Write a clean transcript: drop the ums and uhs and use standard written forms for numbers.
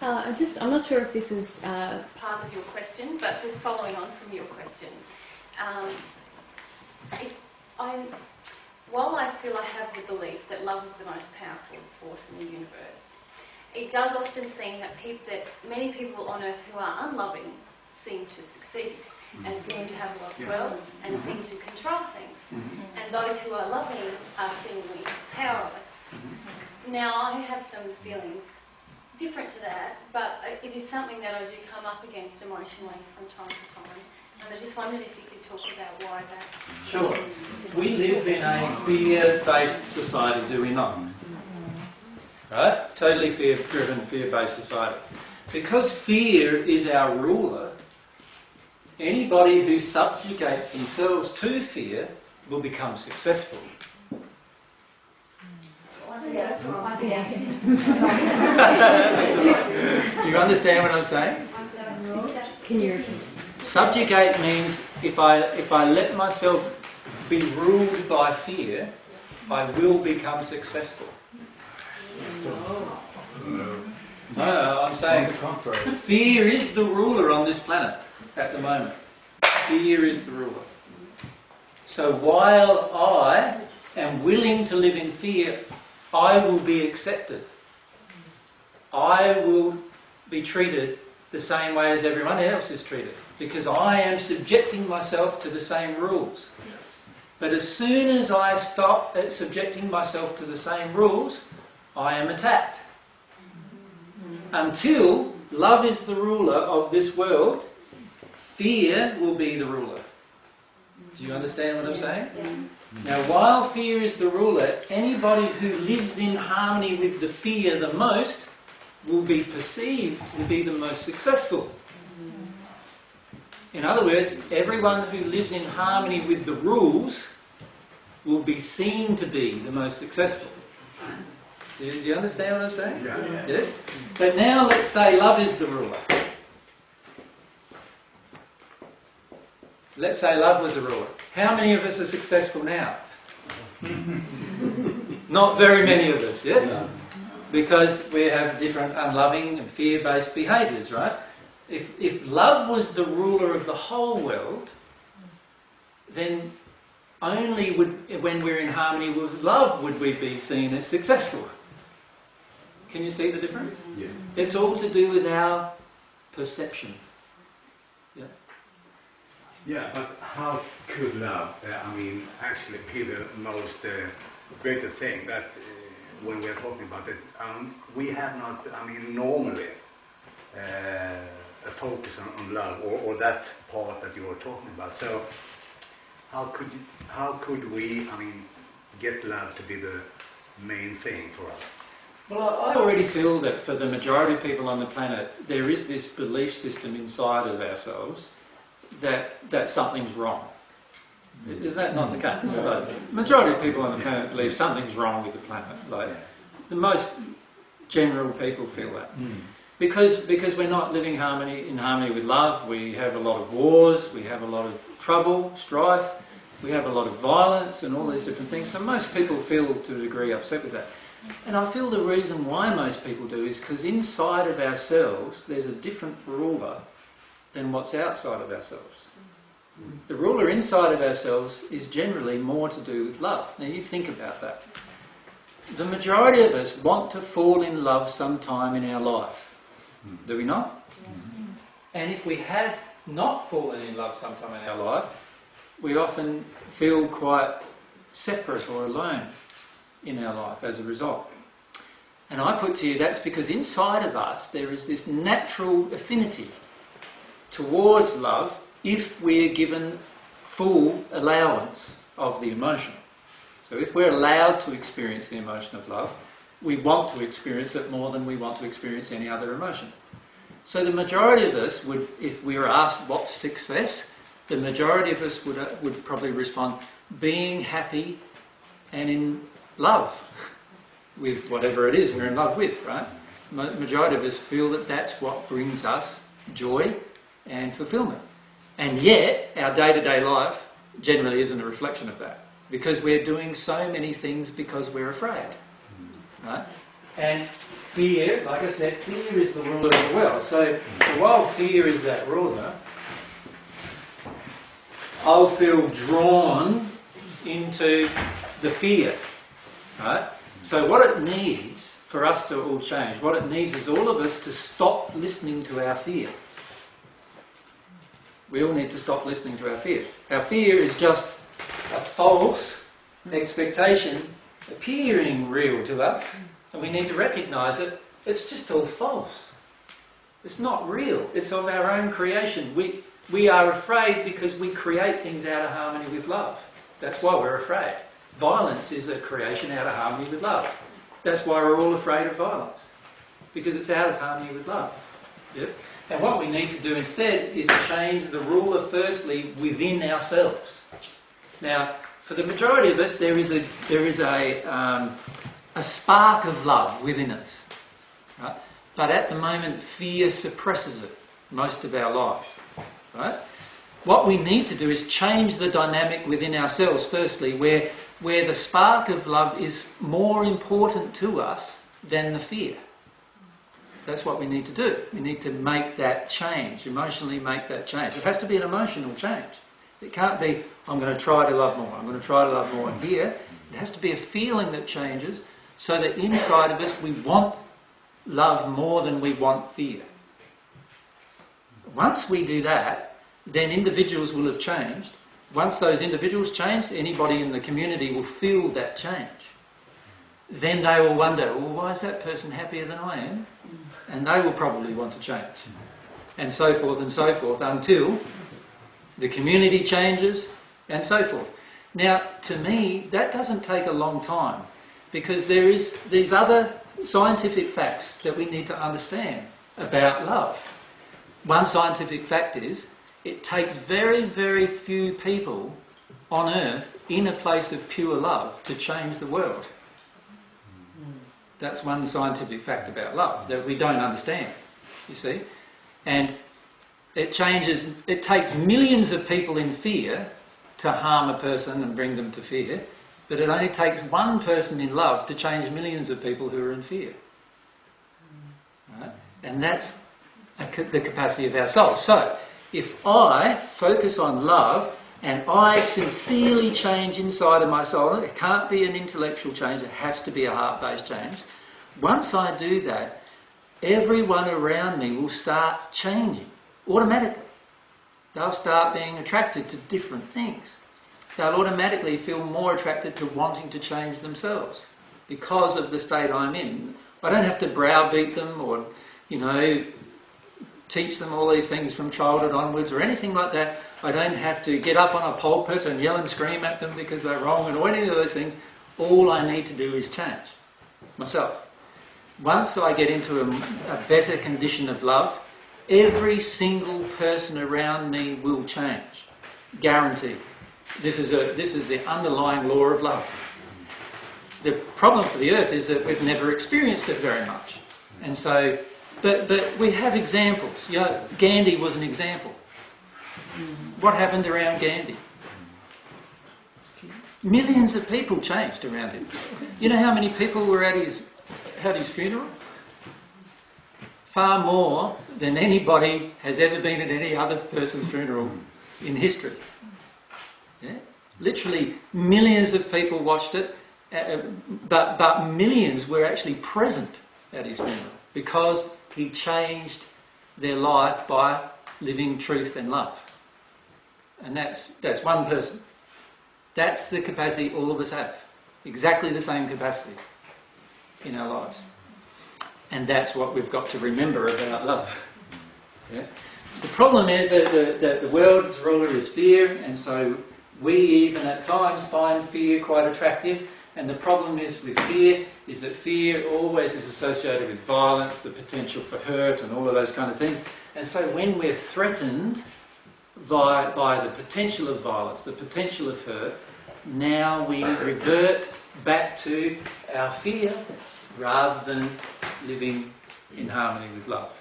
I'm not sure if this was part of your question, but just following on from your question. While I feel I have the belief that love is the most powerful force in the universe, it does often seem that many people on earth who are unloving seem to succeed and seem to have a lot of wealth and seem to control things. And those who are loving are seemingly powerless. Now, I have some feelings different to that, but it is something that I do come up against emotionally from time to time. And I just wondered if you could talk about why that... Sure. We live in a fear-based society, do we not? Right? Totally fear-driven, fear-based society. Because fear is our ruler, anybody who subjugates themselves to fear will become successful. Do you understand what I'm saying? Can you repeat? Subjugate means if I let myself be ruled by fear, I will become successful. No, I'm saying fear is the ruler on this planet at the moment. Fear is the ruler. So while I am willing to live in fear, I will be accepted. I will be treated the same way as everyone else is treated, because I am subjecting myself to the same rules. But as soon as I stop subjecting myself to the same rules, I am attacked. Until love is the ruler of this world, fear will be the ruler. Do you understand what I'm saying? Yeah. Now, while fear is the ruler, anybody who lives in harmony with the fear the most will be perceived to be the most successful. In other words, everyone who lives in harmony with the rules will be seen to be the most successful. Do you understand what I'm saying? Yeah. Yes? But now let's say love is the ruler. Let's say love was the ruler. How many of us are successful now? Not very many of us, yes? No. Because we have different unloving and fear-based behaviours, right? If love was the ruler of the whole world, then only when we're in harmony with love would we be seen as successful. Can you see the difference? Yeah. It's all to do with our perception. Yeah? Yeah, but how could love, actually be the most greater thing that when we're talking about it, we have not, normally a focus on love or that part that you were talking about. So how could we, get love to be the main thing for us? Well, I already feel that for the majority of people on the planet, there is this belief system inside of ourselves that something's wrong. Is that not the case? Like, the majority of people on the planet believe something's wrong with the planet. Like, the most general people feel that. Because we're not living in harmony with love. We have a lot of wars, we have a lot of trouble, strife, we have a lot of violence and all these different things. So most people feel to a degree upset with that. And I feel the reason why most people do is because inside of ourselves there's a different ruler than what's outside of ourselves. The ruler inside of ourselves is generally more to do with love. Now you think about that. The majority of us want to fall in love sometime in our life. Do we not? And if we have not fallen in love sometime in our life, we often feel quite separate or alone in our life as a result. And I put to you that's because inside of us there is this natural affinity towards love if we're given full allowance of the emotion. So if we're allowed to experience the emotion of love, we want to experience it more than we want to experience any other emotion. So the majority of us would, if we were asked what's success, the majority of us would probably respond, being happy and in love with whatever it is we're in love with, right? Majority of us feel that that's what brings us joy and fulfillment. And yet, our day-to-day life generally isn't a reflection of that, because we're doing so many things because we're afraid, right? And fear, like I said, fear is the ruler of the world. So while fear is that ruler, I'll feel drawn into the fear, right? So what it needs for us to all change, what it needs is all of us to stop listening to our fear. We all need to stop listening to our fear. Our fear is just a false expectation appearing real to us, and we need to recognise that it's just all false. It's not real. It's of our own creation. We are afraid because we create things out of harmony with love. That's why we're afraid. Violence is a creation out of harmony with love. That's why we're all afraid of violence, because it's out of harmony with love. Yep. And what we need to do instead is change the ruler firstly within ourselves. Now, for the majority of us, there is a spark of love within us, right? But at the moment, fear suppresses it most of our life, right? What we need to do is change the dynamic within ourselves firstly, where the spark of love is more important to us than the fear. That's what we need to do. We need to make that change, emotionally make that change. It has to be an emotional change. It can't be, I'm going to try to love more, I'm going to try to love more. Here, it has to be a feeling that changes so that inside of us we want love more than we want fear. Once we do that, then individuals will have changed. Once those individuals change, anybody in the community will feel that change. Then they will wonder, well, why is that person happier than I am? And they will probably want to change. And so forth until the community changes and so forth. Now, to me, that doesn't take a long time because there is these other scientific facts that we need to understand about love. One scientific fact is it takes very, very few people on earth in a place of pure love to change the world. That's one scientific fact about love that we don't understand, you see. And it takes millions of people in fear to harm a person and bring them to fear, but it only takes one person in love to change millions of people who are in fear. Right? And that's the capacity of our soul. So, if I focus on love and I sincerely change inside of my soul, it can't be an intellectual change, it has to be a heart-based change. Once I do that, everyone around me will start changing automatically. They'll start being attracted to different things. They'll automatically feel more attracted to wanting to change themselves because of the state I'm in. I don't have to browbeat them or, teach them all these things from childhood onwards or anything like that. I don't have to get up on a pulpit and yell and scream at them because they're wrong or any of those things. All I need to do is change myself. Once I get into a better condition of love, every single person around me will change. Guaranteed. This is the underlying law of love. The problem for the earth is that we've never experienced it very much. And so, but we have examples. Gandhi was an example. What happened around Gandhi? Millions of people changed around him. You know how many people were at his funeral? Far more than anybody has ever been at any other person's funeral in history. Yeah? Literally millions of people watched it, but millions were actually present at his funeral because he changed their life by living truth and love. And that's one person. That's the capacity all of us have. Exactly the same capacity in our lives. And that's what we've got to remember about love. Yeah? The problem is that the world's ruler is fear, and so we even at times find fear quite attractive. And the problem is with fear is that fear always is associated with violence, the potential for hurt and all of those kind of things. And so when we're threatened by the potential of violence, the potential of hurt, now we revert back to our fear rather than living in harmony with love.